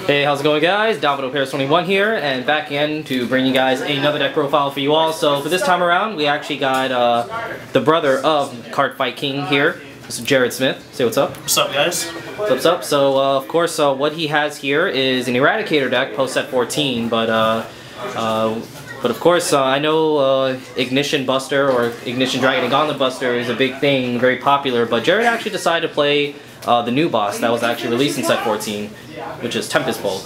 Hey, how's it going, guys? Domino21 here, and back again to bring you guys another deck profile for you all. So for this time around, we actually got the brother of CardFightKing here. This is Jared Smith. Say what's up. What's up, guys? What's up? So of course, what he has here is an Eradicator deck, post set 14, but of course, I know Ignition Buster or Ignition Dragon and Gauntlet Buster is a big thing, very popular, but Jared actually decided to play the new boss that was actually released in set 14, which is Tempest Bolt.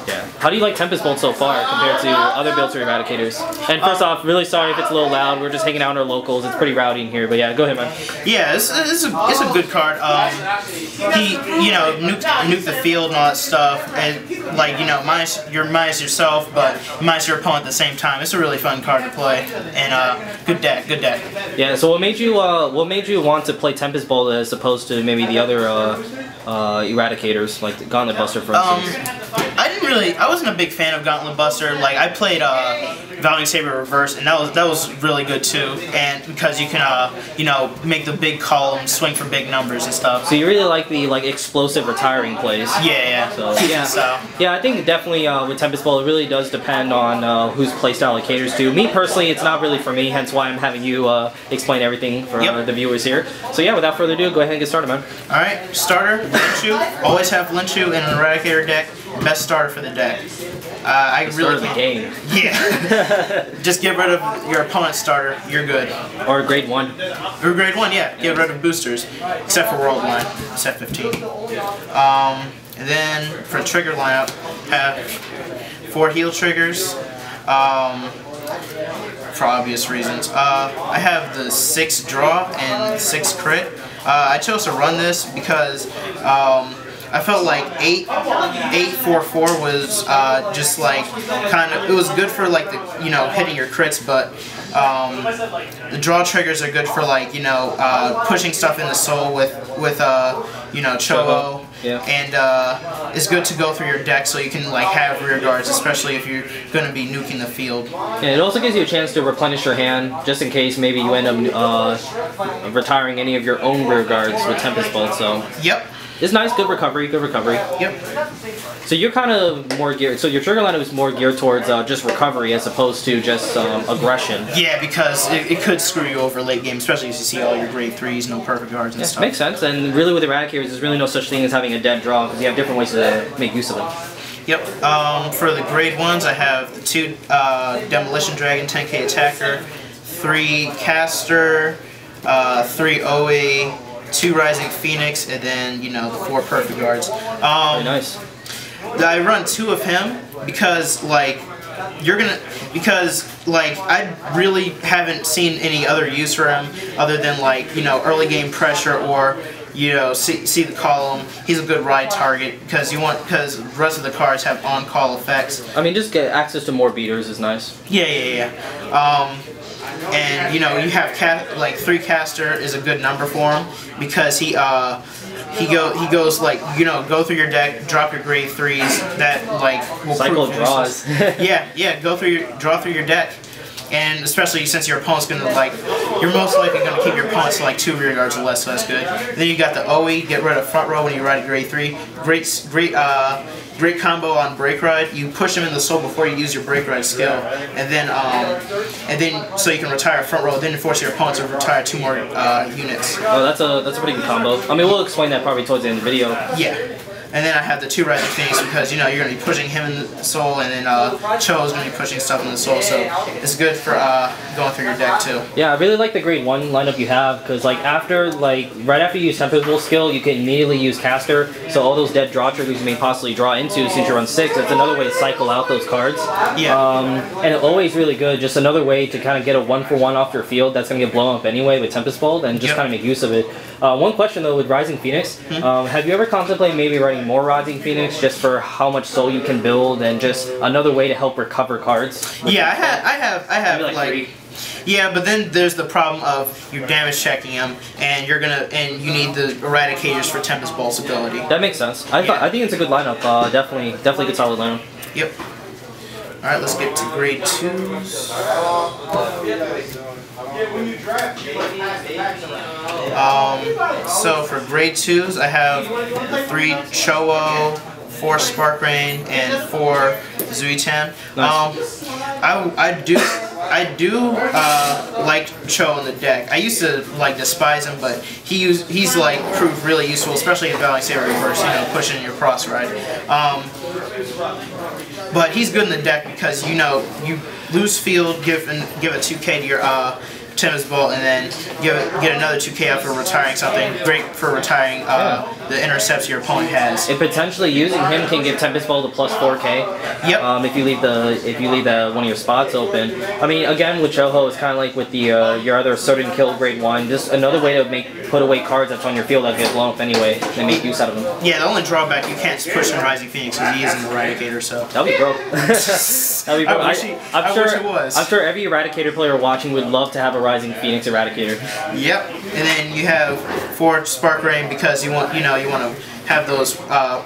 Yeah. How do you like Tempest Bolt so far compared to other builds or Eradicators? And first off, really sorry if it's a little loud. We're just hanging out in our locals. It's pretty rowdy in here, but yeah, go ahead, man. Yeah, it's a good card. He nuked the field and all that stuff, and like minus yourself, but minus your opponent at the same time. It's a really fun card to play, and good deck. Yeah. So what made you want to play Tempest Bolt as opposed to maybe the other Eradicators like the Gauntlet Buster, for instance? I wasn't a big fan of Gauntlet Buster. Like, I played Valiant Saber Reverse, and that was really good too. And because you can make the big column swing for big numbers and stuff. So you really like the explosive retiring plays. Yeah. So yeah, I think definitely with Tempest Bolt it really does depend on whose playstyle it caters to. Me personally, it's not really for me. Hence why I'm having you explain everything for the viewers here. So yeah, without further ado, go ahead and get started, man. All right, starter Linshu. Always have Linshu in an Eradicator deck. Best starter for the deck. I really the game. Yeah. Just get rid of your opponent's starter. You're good. Or grade 1. Or grade 1, yeah. Get rid of boosters, except for World Line, set 15. And then for trigger lineup, have 4 heal triggers. For obvious reasons. I have the 6 draw and 6 crit. I chose to run this because I felt like 8-4-4 was just like it was good for like the hitting your crits, but the draw triggers are good for like pushing stuff in the soul with Chobo. Yeah. And it's good to go through your deck so you can like have rear guards, especially if you're going to be nuking the field. Yeah, it also gives you a chance to replenish your hand just in case maybe you end up retiring any of your own rear guards with Tempest Bolt. So yep. It's nice, good recovery. Yep. So you're kind of more geared. So your trigger lineup is more geared towards just recovery as opposed to just aggression. Yeah, because it could screw you over late game, especially if you see all your grade 3s, no perfect guards and stuff. Makes sense. And really, with Eradicators, there's really no such thing as having a dead draw because you have different ways to make use of them. Yep. For the grade 1s, I have the 2 Demolition Dragon, 10k attacker, 3 caster, 3 OE. 2 Rising Phoenix, and then the 4 perfect guards. Very nice. I run 2 of him because I really haven't seen any other use for him other than early game pressure or see the column. He's a good ride target because the rest of the cards have on call effects. I mean, just get access to more beaters is nice. Yeah. And you have 3 caster is a good number for him because he goes go through your deck, drop your grade 3s that will cycle of draws. yeah, draw through your deck. And especially since your opponent's gonna you're most likely gonna keep your opponent to 2 rear guards or less, so that's good. And then you got the OE, get rid of front row when you ride a grade 3. Great combo on Break Ride. You push him in the soul before you use your Break Ride skill, and then so you can retire front row. Then force your opponent to retire 2 more units. Oh, that's a pretty good combo. I mean, we'll explain that probably towards the end of the video. Yeah. And then I have the 2 Rising Phoenix because you're going to be pushing him in the soul, and then Cho is going to be pushing stuff in the soul, so it's good for going through your deck too. Yeah, I really like the grade 1 lineup you have because right after you use Tempest Bolt skill, you can immediately use caster. So all those dead draw triggers you may possibly draw into since you run 6, that's another way to cycle out those cards. Yeah. And it's always really good. Just another way to kind of get a 1-for-1 off your field that's going to get blown up anyway with Tempest Bolt and just kind of make use of it. One question though with Rising Phoenix, have you ever contemplated maybe writing more Rising Phoenix just for how much soul you can build and just another way to help recover cards? Yeah, I have maybe 3. Yeah, but then there's the problem of you're damage checking them, and you need the Eradicators for Tempest Bolt's ability. That makes sense. I think it's a good lineup. Definitely good solid lineup. Yep. All right, let's get to grade 2s. So for grade 2s, I have 3 Cho-O, 4 Spark Rain and 4 Zuitan. Nice. I do like Cho in the deck. I used to like despise him, but he's like proved really useful, especially in Balancing Saber Reverse, you know, pushing your cross ride. But he's good in the deck because, you know, you lose field, give a 2K to your Tempest Bolt, and then get another 2K out for retiring something. Great for retiring the intercepts your opponent has. And potentially using him can give Tempest Bolt a plus 4K. Yep. If you leave the one of your spots open. I mean, again with Choho, it's kind of like with the your other certain kill grade 1. Just another way to put away cards that's on your field that get blown up anyway and make use out of them. Yeah, the only drawback, you can't push in Rising Phoenix because he is an Eradicator. So that'd be broke. That'd be broke. I wish it was. I'm sure every Eradicator player watching would love to have a Rising Phoenix Eradicator. Yep. And then you have 4 Spark Rain because you want to have those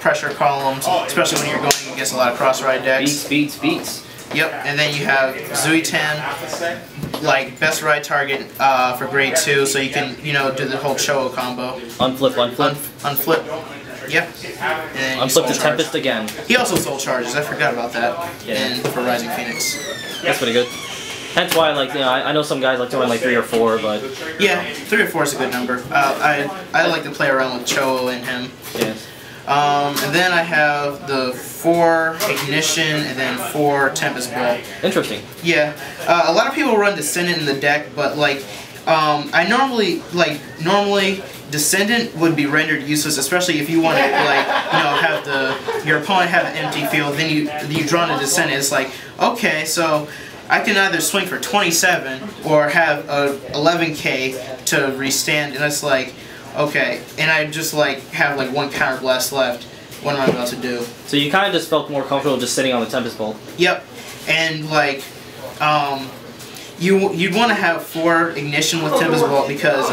pressure columns, especially when you're going against a lot of cross ride decks. Beats. Yep. And then you have Zuitan, like best ride target for grade 2, so you can do the whole Choho combo. Unflip. Unflip. Yep. And Unflip the Tempest again. He also soul charges. I forgot about that. Yeah. And for Rising Phoenix. That's pretty good. Hence why, like, I know some guys like to run like 3 or 4, but yeah, 3 or 4 is a good number. I like to play around with Choho and him. Yes. And then I have the 4 Ignition and then 4 Tempest Bolt. Interesting. Yeah. A lot of people run Descendant in the deck, but like, I normally Descendant would be rendered useless, especially if you want to have your opponent have an empty field, then you draw a Descendant. It's like, okay, so I can either swing for 27 or have a 11K to restand, and it's like, okay, and I just like have like 1 counter blast left. What am I about to do? So you kind of just felt more comfortable just sitting on the Tempest Bolt. Yep, and like, you'd want to have 4 Ignition with Tempest Bolt because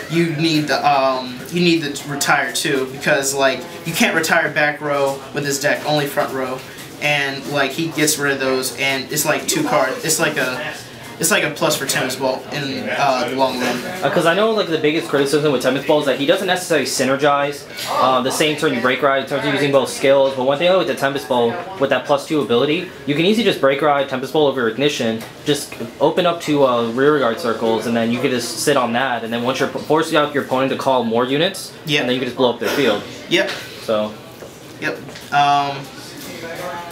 you need the retire too, because like you can't retire back row with this deck, only front row. And like he gets rid of those, and it's like 2 cards. It's like a plus for Tempest Bolt in the long run. Because I know like the biggest criticism with Tempest Bolt is that he doesn't necessarily synergize the same turn you break ride in terms of using both skills. But one thing with the Tempest Bolt, with that +2 ability, you can easily just break ride Tempest Bolt over Ignition, just open up 2 rear guard circles, and then you can just sit on that. And then once you're forcing out your opponent to call more units, and then you can just blow up their field. Yep. So. Yep.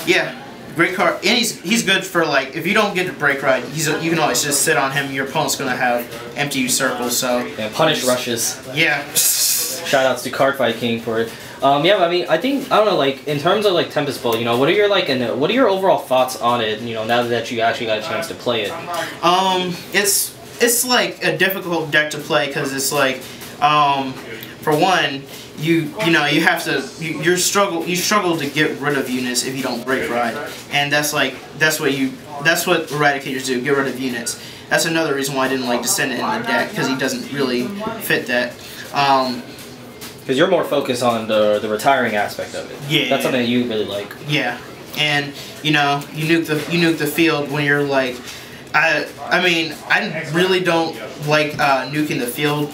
Yeah, great card, and he's good for like if you don't get to break ride, you can always just sit on him. Your opponent's gonna have empty circles, so yeah, punish rushes. Yeah. Shout outs to CardFightKing for it. Yeah, I mean, I don't know, like in terms of like Tempest Bolt, what are your what are your overall thoughts on it? Now that you actually got a chance to play it. It's like a difficult deck to play because it's like, for one, you struggle to get rid of units if you don't break ride, and that's what Eradicators do, get rid of units. That's another reason why I didn't like Descendant in the deck, because he doesn't really fit that. Because you're more focused on the retiring aspect of it. Yeah. That's something that you really like. Yeah, and you nuke the field when you're like. I mean, I really don't like nuking the field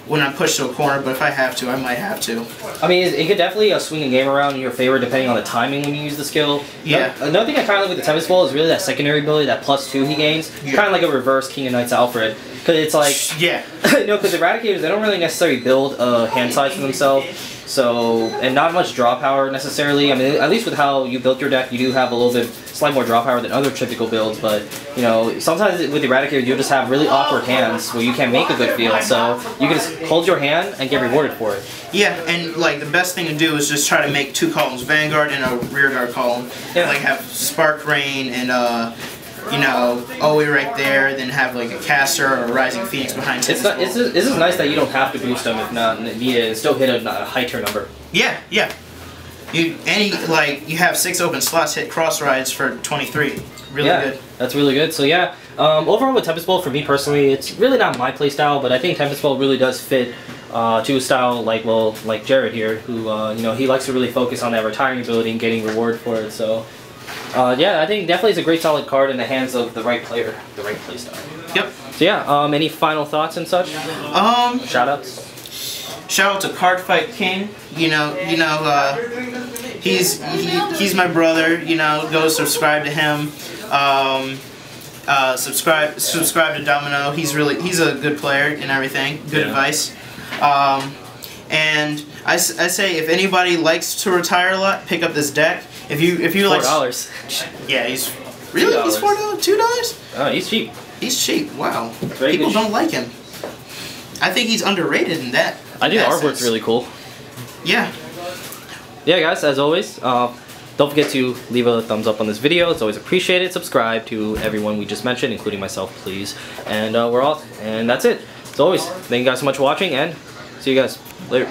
when I'm pushed to a corner, but if I have to, I might have to. I mean, it could definitely swing a game around in your favor depending on the timing when you use the skill. Yeah. Another thing I kind of like with the Tempest Bolt is really that secondary ability, that +2 he gains. Yeah. Kind of like a reverse King of Knights Alfred. Because it's like... Yeah. No, because Eradicators, they don't really necessarily build a hand size for themselves. So, and not much draw power necessarily. I mean, at least with how you built your deck, you do have a little bit, slightly more draw power than other typical builds. But, sometimes with Eradicator, you'll just have really awkward hands where you can't make a good field. So, you can just hold your hand and get rewarded for it. Yeah, and like the best thing to do is just try to make 2 columns, Vanguard and a rear guard column. Yeah. Like have Spark Rain and OE right there, then have like a caster or a Rising Phoenix behind. It's just nice that you don't have to boost them if not needed and still hit a high turn number. Yeah, yeah. You have 6 open slots, hit cross rides for 23. Really good. That's really good. So yeah, overall with Tempest Bolt, for me personally, it's really not my play style, but I think Tempest Bolt really does fit to a style like Jared here, who he likes to really focus on that retiring ability and getting reward for it. So. Yeah, I think definitely it's a great solid card in the hands of the right player, the right playstyle. Yep. So yeah, any final thoughts and such? Shoutouts. Shout out to CardFightKing. he's my brother. You know, go subscribe to him. Subscribe to Domino. He's a good player and everything. Good advice. And I say if anybody likes to retire a lot, pick up this deck. If you like $4. Yeah, he's really $4, $2. Oh, he's cheap. He's cheap. Wow. Very People good. don't like him. I think he's underrated in that. I think the artwork's really cool. Yeah. Yeah, guys. As always, don't forget to leave a thumbs up on this video. It's always appreciated. Subscribe to everyone we just mentioned, including myself, please. And we're all. And that's it. As always, thank you guys so much for watching, and see you guys later.